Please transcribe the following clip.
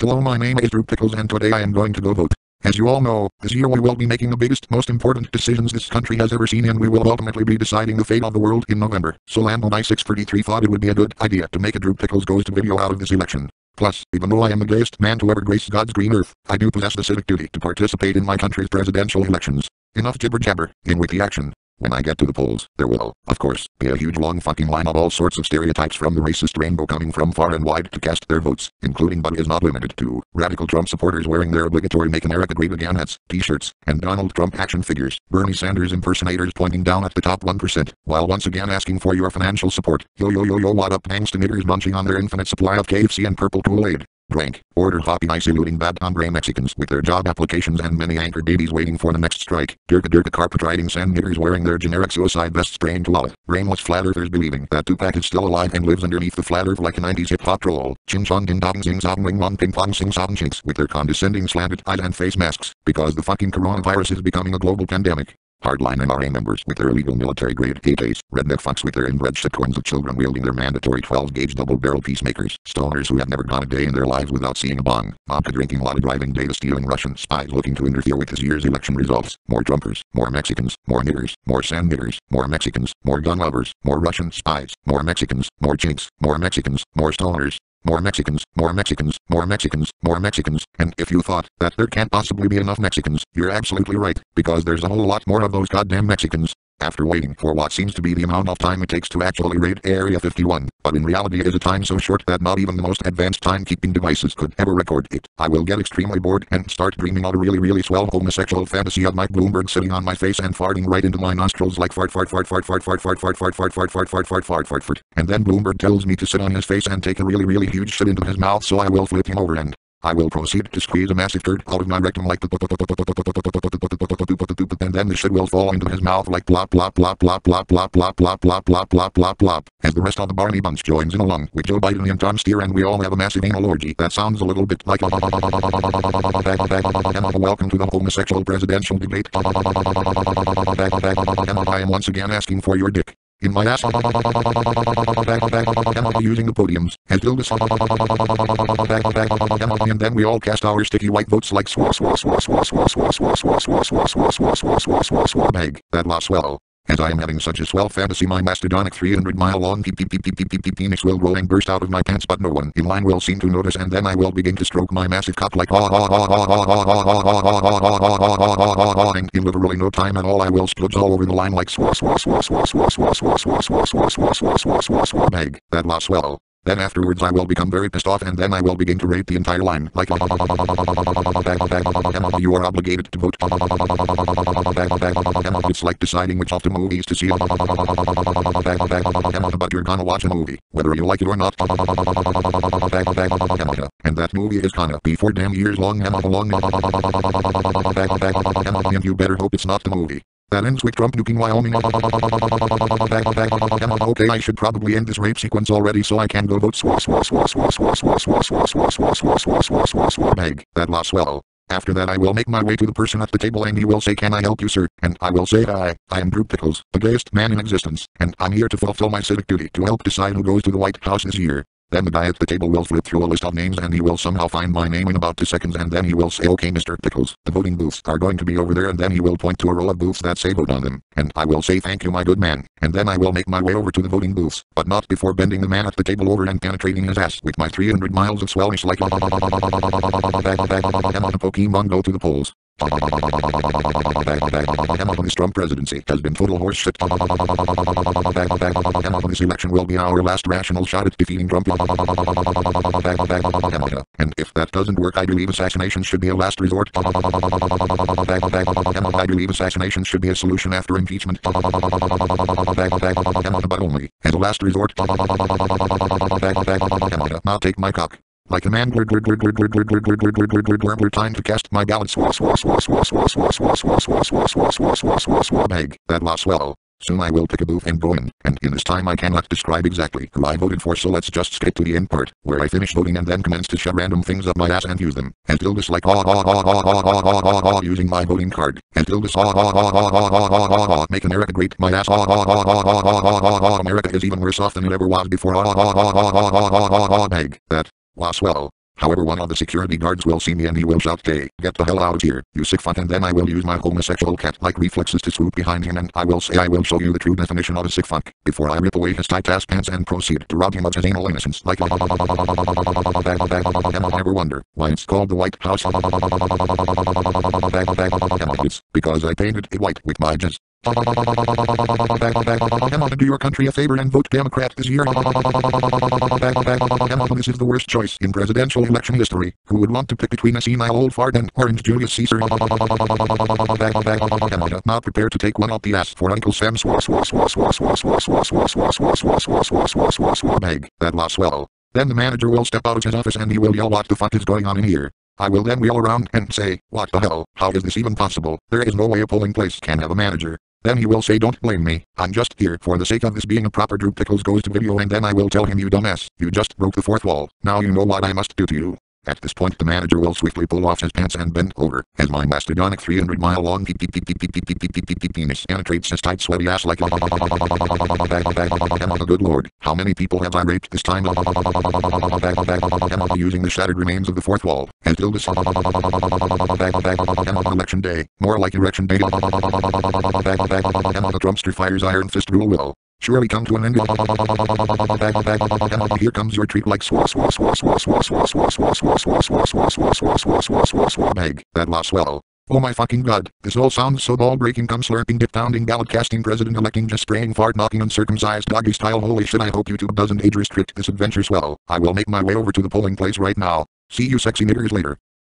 Hello, my name is Pickles and today I am going to go vote. As you all know, this year we will be making the biggest, most important decisions this country has ever seen and we will ultimately be deciding the fate of the world in November. So Lambo 633 thought it would be a good idea to make a Pickles Goes to video out of this election. Plus, even though I am the gayest man to ever grace God's green earth, I do possess the civic duty to participate in my country's presidential elections. Enough jibber jabber, in with the action. When I get to the polls, there will, of course, be a huge long fucking line of all sorts of stereotypes from the racist rainbow coming from far and wide to cast their votes, including but is not limited to radical Trump supporters wearing their obligatory Make America Great Again hats, t-shirts, and Donald Trump action figures, Bernie Sanders impersonators pointing down at the top 1%, while once again asking for your financial support. Yo yo yo yo, what up thanks to niggers munching on their infinite supply of KFC and purple Kool-Aid. Blank. Order hoppy ice eluding bad hombre Mexicans with their job applications and many anchor babies waiting for the next strike. Dirka carpet riding sand niggers wearing their generic suicide vests praying to Allah. Brainless flat earthers believing that Tupac is still alive and lives underneath the flat earth like a 90s hip hop troll. Chin chong din dong zing zong wing wong ping pong sing song chinks with their condescending slanted eyes and face masks because the fucking coronavirus is becoming a global pandemic. Hardline NRA members with their illegal military-grade AKs, redneck fucks with their inbred shitcoins of children wielding their mandatory 12-gauge double-barrel peacemakers, stoners who have never gone a day in their lives without seeing a bong, vodka drinking, a lot of driving, data-stealing Russian spies looking to interfere with this year's election results, more Trumpers, more Mexicans, more niggers, more sand niggers, more Mexicans, more gun lovers, more Russian spies, more Mexicans, more chinks, more Mexicans, more stoners, more Mexicans, more Mexicans, more Mexicans, more Mexicans, and if you thought that there can't possibly be enough Mexicans, you're absolutely right, because there's a whole lot more of those goddamn Mexicans. After waiting for what seems to be the amount of time it takes to actually raid Area 51, but in reality it is a time so short that not even the most advanced timekeeping devices could ever record it, I will get extremely bored and start dreaming out a really swell homosexual fantasy of Mike Bloomberg sitting on my face and farting right into my nostrils like fart, and then Bloomberg tells me to sit on his face and take a really huge shit into his mouth, so I will flip him over and I will proceed to squeeze a massive turd out of my rectum like and then the shit will fall into his mouth like plop plop plop plop plop plop plop plop plop plop plop plop plop as the rest of the Barney bunch joins in along with Joe Biden and Tom Steer and we all have a massive anal orgy. That sounds a little bit like welcome to the homosexual presidential debate. I am once again asking for your dick in my ass using the podiums as Dildas and then we all cast our sticky white votes like bag. That lost swell. As I am having such a swell fantasy, my mastodonic 300-mile-long penis will grow and burst out of my pants, but no one in line will seem to notice, and then I will begin to stroke my massive cock like and in literally no time at all I will splooge all over the line like bag. That lost swell. Then afterwards I will become very pissed off and then I will begin to rate the entire line like you are obligated to vote. It's like deciding which of the movies to see, but you're gonna watch a movie whether you like it or not, and that movie is gonna be 4 damn years long and you better hope it's not the movie that ends with Trump nuking Wyoming. Okay, I should probably end this rape sequence already so I can go vote. Bag. That lost swell. After that I will make my way to the person at the table and he will say, "Can I help you, sir?" And I will say, "Hi, I am Drew Pickles, the gayest man in existence, and I'm here to fulfill my civic duty to help decide who goes to the White House this year." Then the guy at the table will flip through a list of names and he will somehow find my name in about 2 seconds and then he will say, "Okay, Mr. Pickles, the voting booths are going to be over there," and then he will point to a row of booths that say vote on them. And I will say, "Thank you, my good man," and then I will make my way over to the voting booths, but not before bending the man at the table over and penetrating his ass with my 300 miles of swellish like Pokemon Go to the polls. This Trump presidency has been total horseshit. This election will be our last rational shot at defeating Trump. And if that doesn't work, I believe assassination should be a last resort. I believe assassination should be a solution after impeachment. But only as a last resort. I'll take my cock like a man, time to cast my ballot. Bag. That lost swell. Soon I will pick a booth and go in, and in this time I cannot describe exactly who I voted for, so let's just skip to the end part, where I finish voting and then commence to shove random things up my ass and use them, and Dildas like using my voting card, and Dildas make America great, my ass America is even worse off than it ever was before. Bag. That was swell. However, one of the security guards will see me and he will shout, "Hey, get the hell out of here, you sick fuck," and then I will use my homosexual cat-like reflexes to swoop behind him and I will say, "I will show you the true definition of a sick fuck," before I rip away his tight-ass pants and proceed to rob him of his anal innocence. Like, ever wonder why it's called the White House? It's because I painted it white with my jizz. Do your country a favor and vote Democrat this year. This is the worst choice in presidential election history. Who would want to pick between a senile old fart and Orange Julius Caesar? Not prepared to take one up the ass for Uncle Sam's bag. That lost swell. Then the manager will step out of his office and he will yell, "What the fuck is going on in here?" I will then wheel around and say, "What the hell? How is this even possible? There is no way a polling place can have a manager." Then he will say, "Don't blame me. I'm just here for the sake of this being a proper Drew Pickles Goes to video," and then I will tell him, "You dumbass, you just broke the fourth wall. Now you know what I must do to you." At this point the manager will swiftly pull off his pants and bend over, as my mastodonic 300-mile-long penis penetrates his tight sweaty ass like good lord, how many people have I raped this time? Using the shattered remains of the fourth wall, as ill as election day, more like erection day. The Trumpster fires iron fist rule will surely come to an end. Here comes your treat like bag. That lost swell. Oh my fucking god, this all sounds so ball-breaking, cum slurping, dip pounding, ballot casting, president-electing, just spraying, fart knocking, uncircumcised doggy style. Holy shit, I hope YouTube doesn't age restrict this adventure swell. I will make my way over to the polling place right now. See you sexy niggers later.